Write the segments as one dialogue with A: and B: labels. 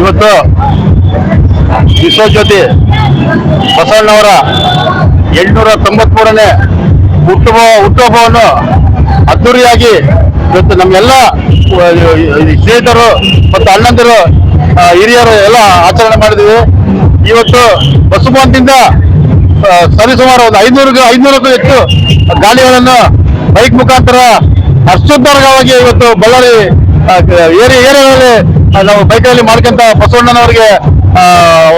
A: ಇವತ್ತು ವಿಶ್ವಜ್ಯೋತಿ ಬಸವಣ್ಣವರ 893ನೇ ಹುಟ್ಟುಹಬ್ಬವನ್ನು ಅದ್ದೂರಿಯಾಗಿ ಇವತ್ತು ನಮ್ಮೆಲ್ಲ ಸ್ನೇಹಿತರು ಮತ್ತು ಅಣ್ಣಂದಿರು ಹಿರಿಯರು ಎಲ್ಲ ಆಚರಣೆ ಮಾಡಿದ್ವಿ. ಇವತ್ತು ಬಸವಣ್ಣದಿಂದ ಸರಿಸುಮಾರು ಒಂದು 500ಕ್ಕೂ ಹೆಚ್ಚು ಗಾಡಿಗಳನ್ನು ಬೈಕ್ ಮುಖಾಂತರ ಅತ್ಯುತ್ತಮವಾಗಿ ಇವತ್ತು ಬಳ್ಳಾರಿ ಏರಿಯಾಗಳಲ್ಲಿ ನಾವು ಬೈಕಲ್ಲಿ ಮಾಡ್ಕೊಂತ ಬಸವಣ್ಣನವರಿಗೆ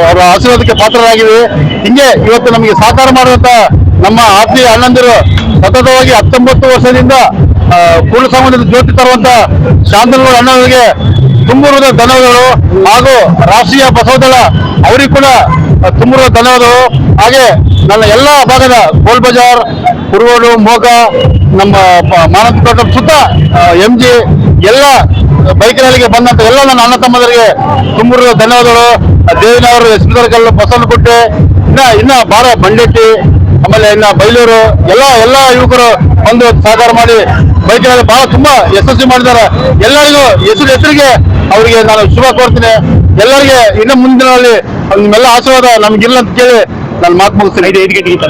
A: ಅವರ ಆಶೀರ್ವಾದಕ್ಕೆ ಪಾತ್ರರಾಗಿವೆ. ಹಿಂಗೆ ಇವತ್ತು ನಮಗೆ ಸಹಕಾರ ಮಾಡುವಂತ ನಮ್ಮ ಆತ್ಮೀಯ ಅಣ್ಣಂದಿರು ಸತತವಾಗಿ 19 ವರ್ಷದಿಂದ ಪೂರ್ಣ ಸಂಬಂಧದ ಜ್ಯೋತಿ ತರುವಂತ ಶಾಂತನಗೌಡ ಅಣ್ಣವರಿಗೆ ತುಂಬುರದ ಧನ್ಯವಾದಗಳು. ಹಾಗೂ ರಾಷ್ಟ್ರೀಯ ಬಸವದಳ ಅವರಿಗೂ ಕೂಡ ತುಂಬುರದ ಧನ್ಯವಾದಗಳು. ಹಾಗೆ ನನ್ನ ಎಲ್ಲ ಭಾಗದ ಗೋಲ್ ಬಜಾರ್, ಕುರುಗೋಡು, ಮೋಗ, ನಮ್ಮ ಮಾನಂತಕೋಟ ಸುತ್ತ MG ಎಲ್ಲ ಬೈಕ್ ರ್ಯಾಲಿಗೆ ಬಂದಂತ ಎಲ್ಲ ನನ್ನ ಅಣ್ಣ ತಮ್ಮದರಿಗೆ ತುಂಬುರದ ಧನ್ಯವಾದಗಳು. ದೇವಿನವರು, ಎಸ್ಪಿದರ್ಕಲ್ಲು, ಬಸವನಗುಡ್ಡೆ, ಇನ್ನ ಬಾರ ಬಂಡೆಟ್ಟಿ, ಆಮೇಲೆ ಇನ್ನ ಬೈಲೂರು ಎಲ್ಲ ಯುವಕರು ಬಂದು ಸಹಕಾರ ಮಾಡಿ ಬೈಕ್ ರ್ಯಾಲಿ ಬಹಳ ತುಂಬಾ ಯಶಸ್ವಿ ಮಾಡಿದ್ದಾರೆ. ಎಲ್ಲರಿಗೂ ಹೆಸರಿಗೆ ಅವರಿಗೆ ನಾನು ಶುಭ ಕೋರ್ತೀನಿ. ಎಲ್ಲರಿಗೆ ಇನ್ನು ಮುಂದಿನಲ್ಲಿ ನಿಮ್ಮೆಲ್ಲ ಆಶೀರ್ವಾದ ನಮ್ಗಿಲ್ಲ ಅಂತ ಕೇಳಿ ನಾನು ಮಾತು ಮುಗಿಸ್ತೀನಿ. 5 ಗಂಟೆಗಿಂತ